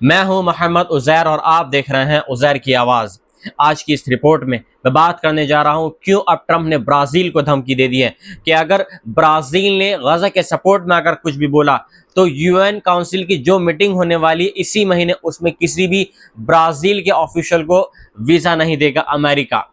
मैं हूं मोहम्मद उज़ैर और आप देख रहे हैं उज़ैर की आवाज़। आज की इस रिपोर्ट में मैं बात करने जा रहा हूं क्यों अब ट्रंप ने ब्राज़ील को धमकी दे दी है कि अगर ब्राज़ील ने गज़ा के सपोर्ट में अगर कुछ भी बोला तो यूएन काउंसिल की जो मीटिंग होने वाली है इसी महीने, उसमें किसी भी ब्राज़ील के ऑफिशियल को वीज़ा नहीं देगा अमेरिका।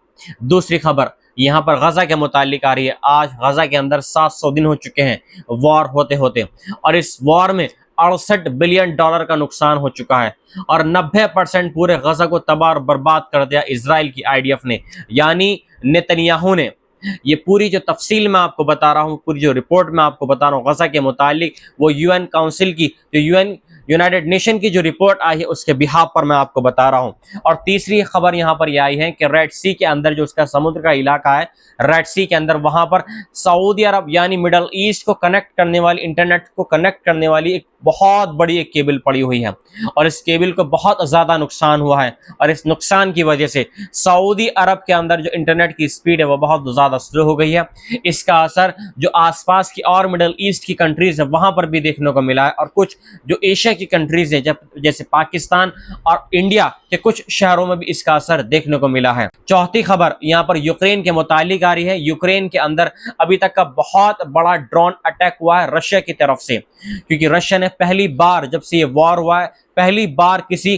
दूसरी खबर यहाँ पर गज़ा के मुतालिक आ रही है। आज गज़ा के अंदर 700 दिन हो चुके हैं वॉर होते होते, और इस वॉर में $68 बिलियन का नुकसान हो चुका है और 90% पूरे गज़ा को तबाह और बर्बाद कर दिया इजराइल की आईडीएफ ने, यानी नेतन्याहू ने। ये पूरी जो तफसील मैं आपको बता रहा हूँ, पूरी जो रिपोर्ट मैं आपको बता रहा हूँ गज़ा के मुतालिक, वो यूएन काउंसिल की, जो यूनाइटेड नेशन की जो रिपोर्ट आई है उसके बिहाफ पर मैं आपको बता रहा हूँ। और तीसरी खबर यहाँ पर यह आई है कि रेड सी के अंदर जो उसका समुद्र का इलाका है, रेड सी के अंदर वहां पर सऊदी अरब यानी मिडल ईस्ट को कनेक्ट करने वाली, इंटरनेट को कनेक्ट करने वाली एक बहुत बड़ी एक केबल पड़ी हुई है और इस केबल को बहुत ज्यादा नुकसान हुआ है। और इस नुकसान की वजह से सऊदी अरब के अंदर जो इंटरनेट की स्पीड है वो बहुत ज्यादा स्लो हो गई है। इसका असर जो आसपास की और मिडल ईस्ट की कंट्रीज है वहां पर भी देखने को मिला है, और कुछ जो एशिया की कंट्रीज है जैसे पाकिस्तान और इंडिया के कुछ शहरों में भी इसका असर देखने को मिला है। चौथी खबर यहाँ पर यूक्रेन के मुतालिक आ रही है। यूक्रेन के अंदर अभी तक का बहुत बड़ा ड्रोन अटैक हुआ है रशिया की तरफ से, क्योंकि रशिया ने पहली बार, जब से ये वॉर हुआ है, पहली बार किसी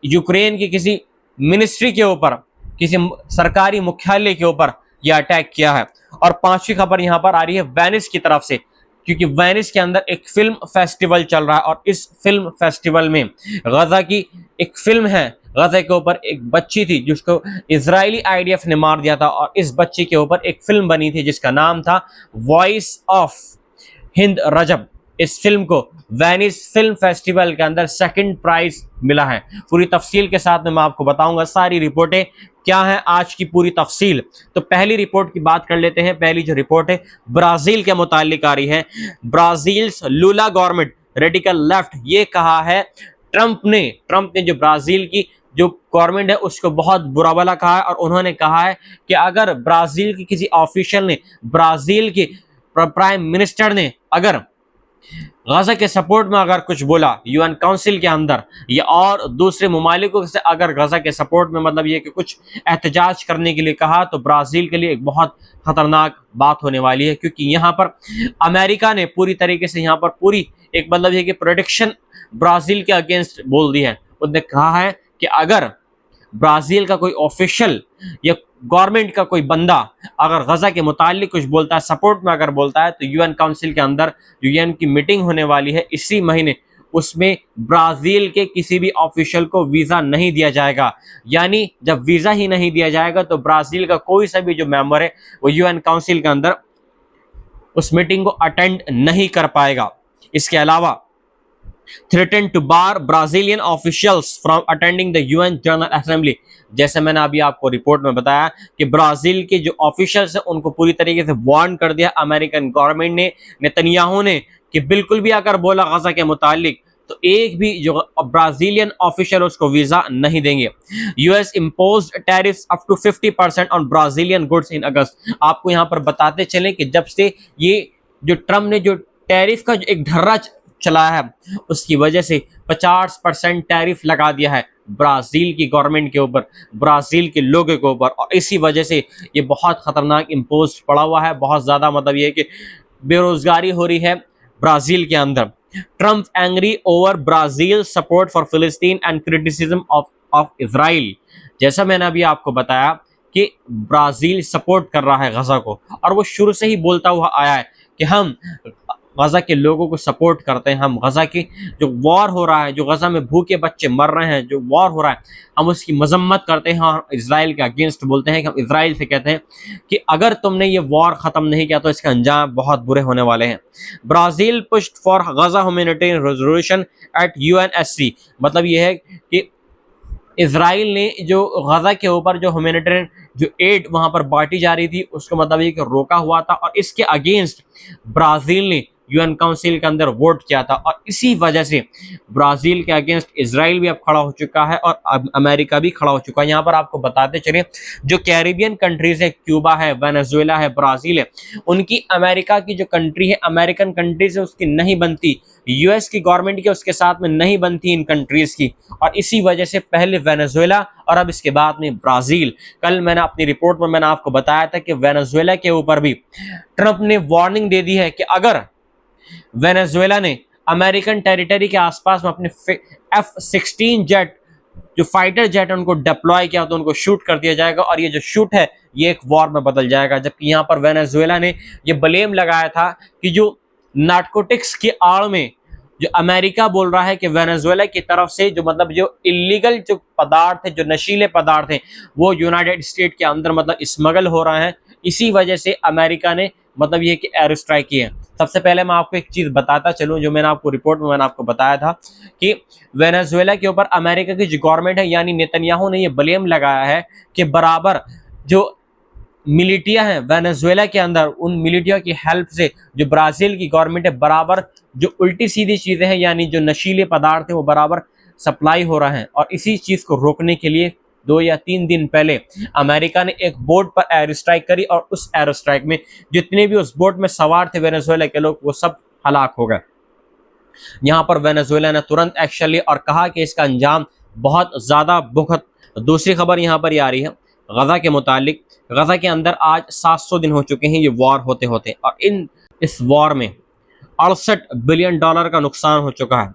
यूक्रेन की किसी मिनिस्ट्री के ऊपर, किसी सरकारी मुख्यालय के ऊपर यह अटैक किया है। और पांचवी खबर यहाँ पर आ रही है वेनिस की तरफ से, क्योंकि वेनिस के अंदर एक फिल्म फेस्टिवल चल रहा है और इस फिल्म फेस्टिवल में गजा की एक फिल्म है। गजा के ऊपर एक बच्ची थी जिसको इजरायली आईडीएफ ने मार दिया था, और इस बच्ची के ऊपर एक फिल्म बनी थी जिसका नाम था वॉइस ऑफ हिंद रजब। इस फिल्म को वेनिस फिल्म फेस्टिवल के अंदर सेकंड प्राइज मिला है। पूरी तफसील के साथ में मैं आपको बताऊंगा सारी रिपोर्टें क्या है, आज की पूरी तफसील। तो पहली रिपोर्ट की बात कर लेते हैं। पहली जो रिपोर्ट है ब्राजील के मुतालिक आ रही है। ब्राजील्स लूला गवर्नमेंट रेडिकल लेफ्ट, ये कहा है ट्रंप ने जो ब्राजील की जो गवर्नमेंट है उसको बहुत बुरा भला कहा है, और उन्होंने कहा है कि अगर ब्राजील के किसी ऑफिशियल ने, ब्राजील के प्राइम मिनिस्टर ने अगर गजा के सपोर्ट में अगर कुछ बोला यूएन काउंसिल के अंदर, या और दूसरे ममालिकों से अगर गजा के सपोर्ट में मतलब ये कि कुछ एहतजाज करने के लिए कहा, तो ब्राजील के लिए एक बहुत खतरनाक बात होने वाली है। क्योंकि यहाँ पर अमेरिका ने पूरी तरीके से यहाँ पर पूरी एक मतलब ये कि प्रोटेक्शन ब्राजील के अगेंस्ट बोल दी है। उन्होंने कहा है कि अगर ब्राजील का कोई ऑफिशियल या गवर्नमेंट का कोई बंदा अगर गजा के मुतालिक कुछ बोलता है, सपोर्ट में अगर बोलता है, तो यूएन काउंसिल के अंदर यूएन की मीटिंग होने वाली है इसी महीने, उसमें ब्राजील के किसी भी ऑफिशियल को वीजा नहीं दिया जाएगा। यानी जब वीजा ही नहीं दिया जाएगा तो ब्राजील का कोई सा भी जो मेंबर है वो यूएन काउंसिल के अंदर उस मीटिंग को अटेंड नहीं कर पाएगा। इसके अलावा threatened to bar Brazilian officials from attending the UN General Assembly। जैसे मैंने अभी आपको रिपोर्ट में बताया कि ब्राजील के जो ऑफिशियल्स हैं उनको पूरी तरीके से वार्न कर दिया अमेरिकन गवर्नमेंट ने, नेतन्याहू ने, कि बिल्कुल भी अगर बोला गजा के मुतालिक तो एक भी जो ब्राजीलियन ऑफिशियल उसको वीजा नहीं देंगे। US imposed tariffs up to 50% on Brazilian goods in August. आपको यहाँ पर बताते चले कि जब से ये जो ट्रम्प ने जो टैरिफ का जो एक ढर्रा चला है उसकी वजह से 50% टैरिफ लगा दिया है ब्राजील की गवर्नमेंट के ऊपर, ब्राजील के लोगों के ऊपर, और इसी वजह से ये बहुत खतरनाक इम्पोज पड़ा हुआ है। बहुत ज्यादा मतलब ये कि बेरोजगारी हो रही है ब्राजील के अंदर। Trump angry over Brazil support for फिलिस्तीन एंड क्रिटिसिज्म ऑफ इजराइल। जैसा मैंने अभी आपको बताया कि ब्राजील सपोर्ट कर रहा है गजा को, और वो शुरू से ही बोलता हुआ आया है कि हम गजा के लोगों को सपोर्ट करते हैं, हम गजा की जो वॉर हो रहा है, जो गजा में भूखे बच्चे मर रहे हैं, जो वॉर हो रहा है, हम उसकी मजम्मत करते हैं और इजराइल के अगेंस्ट बोलते हैं कि हम इजराइल से कहते हैं कि अगर तुमने ये वॉर ख़त्म नहीं किया तो इसके अंजाम बहुत बुरे होने वाले हैं। Brazil pushed for Gaza humanitarian resolution at UNSC. मतलब ये है कि इजराइल ने जो गजा के ऊपर जो ह्यूमैनिटेरियन जो एड वहां पर बांटी जा रही थी उसको मतलब ये कि रोका हुआ था, और इसके अगेंस्ट ब्राजील ने यूएन काउंसिल के अंदर वोट किया था। और इसी वजह से ब्राज़ील के अगेंस्ट इजराइल भी अब खड़ा हो चुका है और अब अमेरिका भी खड़ा हो चुका है। यहाँ पर आपको बताते चलिए, जो कैरिबियन कंट्रीज है, क्यूबा है, वेनेजुएला है, ब्राज़ील है, उनकी अमेरिका की जो कंट्री है, अमेरिकन कंट्रीज है, उसकी नहीं बनती, यूएस की गवर्नमेंट की उसके साथ में नहीं बनती इन कंट्रीज की। और इसी वजह से पहले वेनेजुएला और अब इसके बाद में ब्राज़ील। कल मैंने अपनी रिपोर्ट में मैंने आपको बताया था कि वेनेजुएला के ऊपर भी ट्रंप ने वार्निंग दे दी है कि अगर वेनेजुएला ने अमेरिकन टेरिटरी के आसपास में अपने F-16 जेट, जो फाइटर जेट है, उनको डिप्लॉय किया तो उनको शूट कर दिया जाएगा। और ये जो शूट है ये एक वॉर में बदल जाएगा। जबकि यहाँ पर वेनेजुएला ने ये ब्लेम लगाया था कि जो नार्कोटिक्स की आड़ में जो अमेरिका बोल रहा है कि वेनेजुएला की तरफ से जो मतलब जो इलीगल जो पदार्थ है, जो नशीले पदार्थ हैं, वो यूनाइटेड स्टेट के अंदर मतलब स्मगल हो रहा है। इसी वजह से अमेरिका ने मतलब ये कि एयर स्ट्राइक की है। सबसे पहले मैं आपको एक चीज़ बताता चलूँ, जो मैंने आपको रिपोर्ट में मैंने आपको बताया था कि वेनेजुएला के ऊपर अमेरिका की जो गवर्नमेंट है यानी नेतन्याहू ने ये ब्लेम लगाया है कि बराबर जो मिलिटिया है वेनेजुएला के अंदर, उन मिलिटिया की हेल्प से जो ब्राज़ील की गवर्नमेंट है बराबर जो उल्टी सीधी चीज़ें हैं यानी जो नशीले पदार्थ हैं वो बराबर सप्लाई हो रहा है। और इसी चीज़ को रोकने के लिए 2 या 3 दिन पहले अमेरिका ने एक बोट पर एयर स्ट्राइक करी और उस एयर स्ट्राइक में जितने भी उस बोट में सवार थे वेनेजुएला के लोग, वो सब हलाक हो गए। यहाँ पर वेनेजुएला ने तुरंत एक्शन लिया और कहा कि इसका अंजाम बहुत ज़्यादा भुखद। दूसरी खबर यहाँ पर ये आ रही है गज़ा के मुतालिक। गज़ा के अंदर आज 700 दिन हो चुके हैं ये वॉर होते होते, और इस वॉर में 68 बिलियन डॉलर का नुकसान हो चुका है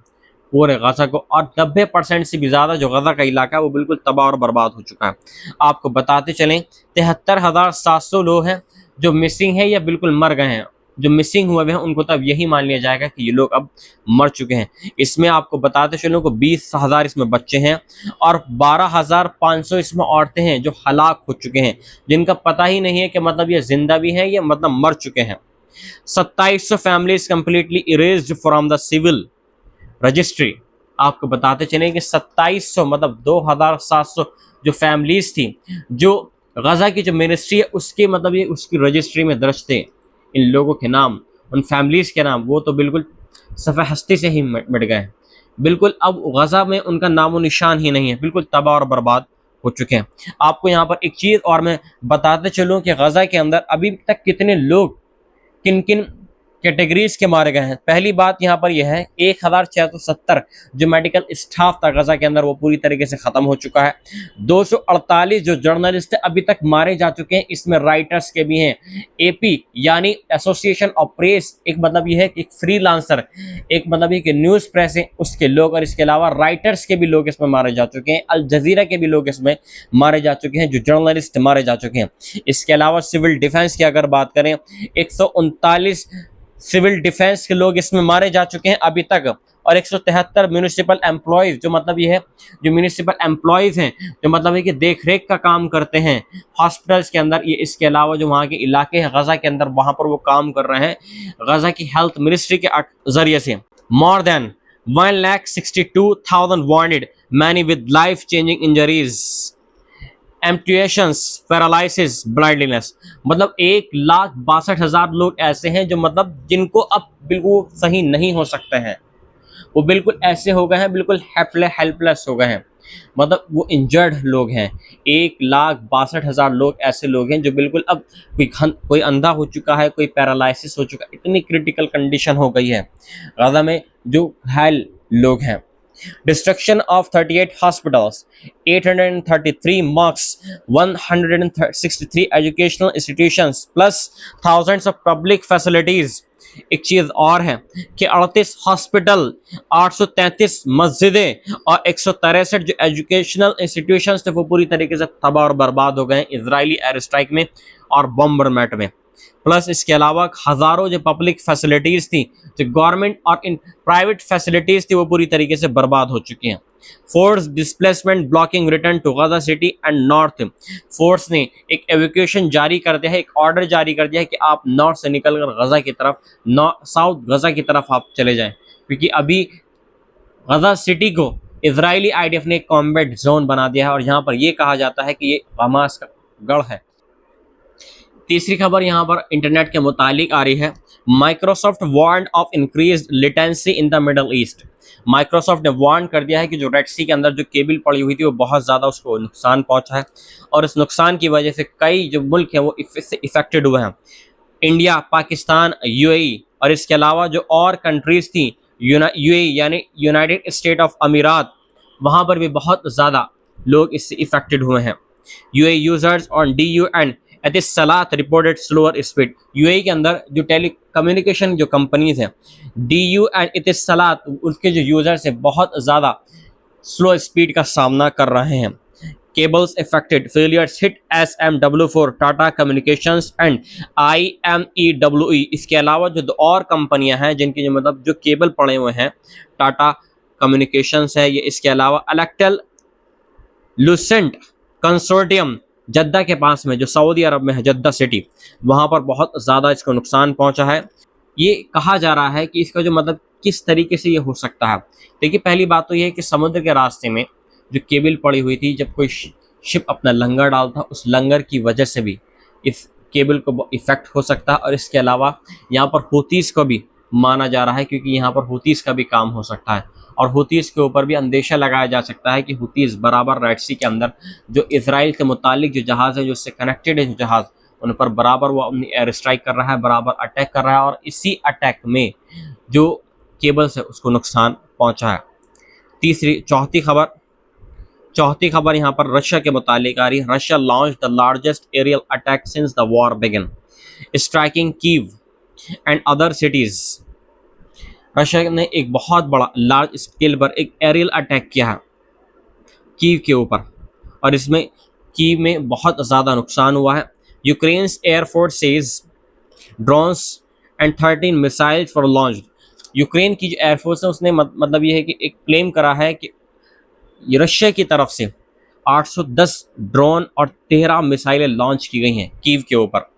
पूरे गज़ा को। और 90% से भी ज़्यादा जो गज़ा का इलाका है वो बिल्कुल तबाह और बर्बाद हो चुका है। आपको बताते चलें 73,700 लोग हैं जो मिसिंग है या बिल्कुल मर गए हैं। जो मिसिंग हुए हैं उनको तब यही मान लिया जाएगा कि ये लोग अब मर चुके हैं। इसमें आपको बताते चलूँ को 20,000 इसमें बच्चे हैं और 12,500 इसमें औरतें हैं जो हलाक हो चुके हैं, जिनका पता ही नहीं है कि मतलब ये जिंदा भी हैं या मतलब मर चुके हैं। 2700 families completely erased from the civil registry. आपको बताते चलें कि 2700 मतलब 2,700 जो फैमिलीज थी जो गज़ा की जो मिनिस्ट्री है उसके मतलब ये उसकी रजिस्ट्री में दर्ज थे, इन लोगों के नाम, उन फैमिलीज़ के नाम, वो तो बिल्कुल सफ़े हस्ती से ही मिट गए हैं। बिल्कुल अब गज़ा में उनका नामो निशान ही नहीं है, बिल्कुल तबाह और बर्बाद हो चुके हैं। आपको यहाँ पर एक चीज़ और मैं बताते चलूँ कि गज़ा के अंदर अभी तक कितने लोग किन किन कैटेगरीज के मारे गए हैं। पहली बात यहाँ पर यह है 1,670 जो मेडिकल स्टाफ था गज़ा के अंदर वो पूरी तरीके से ख़त्म हो चुका है। 248 जो जर्नलिस्ट अभी तक मारे जा चुके हैं, इसमें राइटर्स के भी हैं। एपी यानी एसोसिएशन ऑफ प्रेस, एक मतलब ये है कि एक फ्रीलांसर, एक मतलब ये कि न्यूज़ प्रेस है उसके लोग, और इसके अलावा राइटर्स के भी लोग इसमें मारे जा चुके हैं। अल जजीरा के भी लोग इसमें मारे जा चुके हैं, जो जर्नलिस्ट मारे जा चुके हैं। इसके अलावा सिविल डिफेंस की अगर बात करें 139 सिविल डिफेंस के लोग इसमें मारे जा चुके हैं अभी तक, और 173 म्यूनिसिपल एम्प्लॉयज़ जो मतलब ये है जो म्यूनिसिपल एम्प्लॉयज़ हैं जो मतलब है कि देख रेख का काम करते हैं हॉस्पिटल्स के अंदर, ये इसके अलावा जो वहाँ के इलाके हैं गज़ा के अंदर वहाँ पर वो काम कर रहे हैं गज़ा की हेल्थ मिनिस्ट्री के ज़रिए से। More than 1,62,000 warned, many with life changing injuries, amputations, paralysis, blindness. मतलब 1,62,000 लोग ऐसे हैं जो मतलब जिनको अब बिल्कुल सही नहीं हो सकते हैं, वो बिल्कुल ऐसे हो गए हैं, बिल्कुल हेल्पलेस हो गए हैं, मतलब वो इंजर्ड लोग हैं। 1,62,000 लोग ऐसे लोग हैं जो बिल्कुल अब कोई अंधा हो चुका है, कोई पैरालिसिस हो चुका है, इतनी क्रिटिकल कंडीशन हो गई है गज़ा में जो घायल लोग हैं। Destruction of 38 hospitals, 833 mosques, 163 educational institutions, plus thousands of public facilities। एक चीज़ और है कि 38 हॉस्पिटल, 833 मस्जिदें और 163 जो एजुकेशनल इंस्टीट्यूशंस थे वो पूरी तरीके से तबाह और बर्बाद हो गए इजरायली एयर स्ट्राइक में और बॉम्बरमेंट में। प्लस इसके अलावा हज़ारों जो पब्लिक फैसिलिटीज़ थी, जो गवर्नमेंट और इन प्राइवेट फैसिलिटीज़ थी, वो पूरी तरीके से बर्बाद हो चुकी हैं। Force displacement blocking return to Gaza city and north. Force ने एक एवैक्यूएशन जारी कर दिया है, एक ऑर्डर जारी कर दिया है कि आप नॉर्थ से निकलकर गज़ा की तरफ, साउथ गज़ा की तरफ आप चले जाएं, क्योंकि अभी गज़ा सिटी को इजरायली आईडीएफ ने एक कॉम्बैट जोन बना दिया है और यहाँ पर यह कहा जाता है कि ये हमास का गढ़ है। तीसरी खबर यहाँ पर इंटरनेट के मुतालिक आ रही है। Microsoft warn of increased latency in the Middle East. Microsoft ने वार्न कर दिया है कि जो रेड सी के अंदर जो केबल पड़ी हुई थी वो बहुत ज़्यादा उसको नुकसान पहुंचा है और इस नुकसान की वजह से कई जो मुल्क हैं वो इससे इफेक्टेड हुए हैं। इंडिया, पाकिस्तान, यूएई और इसके अलावा जो और कंट्रीज़ थी यूएई यानी यूनाइटेड स्टेट ऑफ अमीरात, वहाँ पर भी बहुत ज़्यादा लोग इससे इफेक्टेड हुए हैं। UAE users on DU and Etisalat reported slower speed. UAE के अंदर जो टेली कम्युनिकेशन जो कंपनीज हैं डीयू एंड एतिसलात, उसके जो यूजर्स हैं बहुत ज़्यादा स्लो स्पीड का सामना कर रहे हैं। cables affected, failures hit SMW4, Tata communications and IMEWE। इसके अलावा जो दो और कंपनियां हैं जिनकी जो मतलब जो केबल पड़े हुए हैं, टाटा कम्युनिकेशंस है ये, इसके अलावा अलेक्टेल लुसेंट कंसोर्टियम जद्दा के पास में जो सऊदी अरब में है, जद्दा सिटी, वहाँ पर बहुत ज़्यादा इसको नुकसान पहुँचा है। ये कहा जा रहा है कि इसका जो मतलब किस तरीके से ये हो सकता है। देखिए, पहली बात तो ये है कि समुद्र के रास्ते में जो केबल पड़ी हुई थी, जब कोई शिप अपना लंगर डालता, उस लंगर की वजह से भी इस केबल को इफेक्ट हो सकता है। और इसके अलावा यहाँ पर हुतीस को भी माना जा रहा है, क्योंकि यहाँ पर हुतीस का भी काम हो सकता है और हुतीस के ऊपर भी अंदेशा लगाया जा सकता है कि हुतीस बराबर रेड सी के अंदर जो इसराइल के मुतालिक जो जहाज़ है, जो उससे कनेक्टेड है जो जहाज़, उन पर बराबर वो अपनी एयर स्ट्राइक कर रहा है, बराबर अटैक कर रहा है और इसी अटैक में जो केबल्स है उसको नुकसान पहुँचा है। चौथी खबर यहाँ पर रशिया के मुतालिक आ रही है। Russia launch the largest aerial attack since the war begin, striking Kyiv and other cities. Russia ने एक बहुत बड़ा लार्ज स्केल पर एक एरियल अटैक किया है कीव के ऊपर और इसमें कीव में बहुत ज़्यादा नुकसान हुआ है। Ukraine's air force says drones and 13 missiles for launch. Ukraine की जो एयरफोर्स है उसने मतलब ये है कि एक क्लेम करा है कि रशिया की तरफ से 810 ड्रोन और 13 मिसाइलें लॉन्च की गई हैं कीव के ऊपर।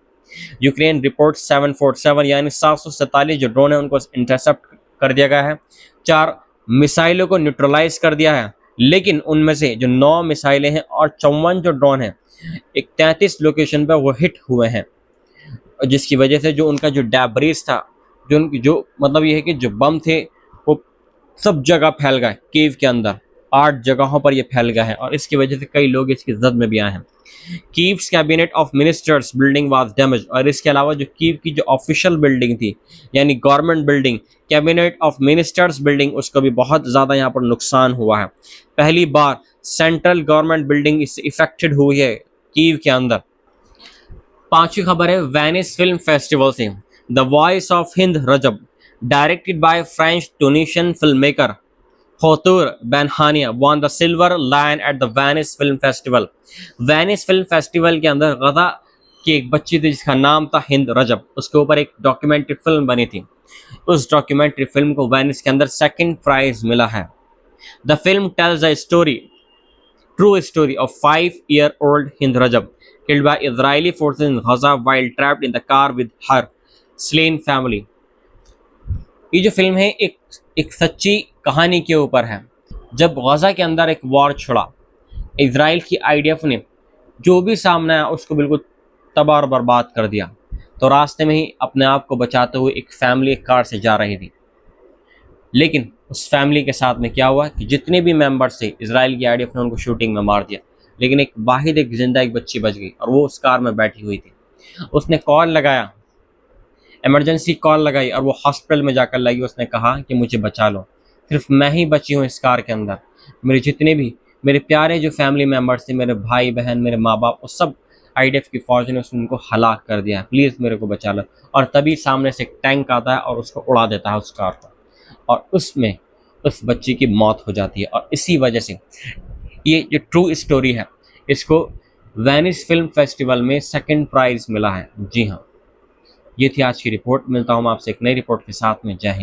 यूक्रेन रिपोर्ट 747 यानी 747 जो ड्रोन है उनको इंटरसेप्ट कर दिया गया है, 4 मिसाइलों को न्यूट्रलाइज कर दिया है, लेकिन उनमें से जो 9 मिसाइलें हैं और 54 जो ड्रोन हैं एक 33 लोकेशन पर वो हिट हुए हैं, जिसकी वजह से जो उनका जो डैब्रीज था, जो मतलब ये है कि जो बम थे वो सब जगह फैल गए कीव के अंदर, 8 जगहों पर ये फैल गया है और इसकी वजह से कई लोग इसकी जद में भी आए हैं। Kyiv's cabinet of ministers building was damage. और इसके अलावा जो कीव की जो ऑफिशियल बिल्डिंग थी यानी government building, cabinet of ministers building, उसको भी बहुत ज़्यादा यहाँ पर नुकसान हुआ है। पहली बार सेंट्रल गवर्नमेंट बिल्डिंग इससे इफेक्टेड हुई है कीव के अंदर। पांचवी खबर है वेनिस फिल्म फेस्टिवल से। The voice of Hind Rajab, directed by French Tunisian film maker Khotur Benhania won the Silver Lion at the Venice Film Festival। Venice film festival के अंदर गजा की एक बच्ची थी जिसका नाम था हिंद रजब, उसके ऊपर एक डॉक्यूमेंट्री फिल्म बनी थी। उस डॉक्यूमेंट्री फिल्म को वेनिस के अंदर 2nd प्राइज मिला है। The film tells a true story of 5-year-old Hind Rajab killed by Israeli forces in Gaza while trapped in the car with her slain family। ये जो फिल्म है एक सच्ची कहानी के ऊपर है। जब गजा के अंदर एक वॉर छिड़ा, इजराइल की आईडीएफ ने जो भी सामने आया उसको बिल्कुल तबाह और बर्बाद कर दिया। तो रास्ते में ही अपने आप को बचाते हुए एक फैमिली एक कार से जा रही थी, लेकिन उस फैमिली के साथ में क्या हुआ कि जितने भी मेंबर्स थे इजराइल की आईडीएफ ने उनको शूटिंग में मार दिया, लेकिन एक जिंदा एक बच्ची बच गई और वो उस कार में बैठी हुई थी। उसने कॉल लगाया, इमरजेंसी कॉल लगाई और वो हॉस्पिटल में जाकर लगी। उसने कहा कि मुझे बचा लो, सिर्फ मैं ही बची हूँ इस कार के अंदर, मेरे जितने भी मेरे प्यारे जो फैमिली मेम्बर्स थे, मेरे भाई बहन, मेरे माँ बाप, वो सब आईडीएफ की फौज ने उनको हलाक कर दिया है, प्लीज़ मेरे को बचा लो। और तभी सामने से एक टैंक आता है और उसको उड़ा देता है उस कार को, और उसमें उस बच्ची की मौत हो जाती है। और इसी वजह से ये जो ट्रू स्टोरी है, इसको वेनिस फिल्म फेस्टिवल में 2nd प्राइज़ मिला है। जी हाँ, ये थी आज की रिपोर्ट। मिलता हूँ मैं आपसे एक नई रिपोर्ट के साथ में। जय हिंद।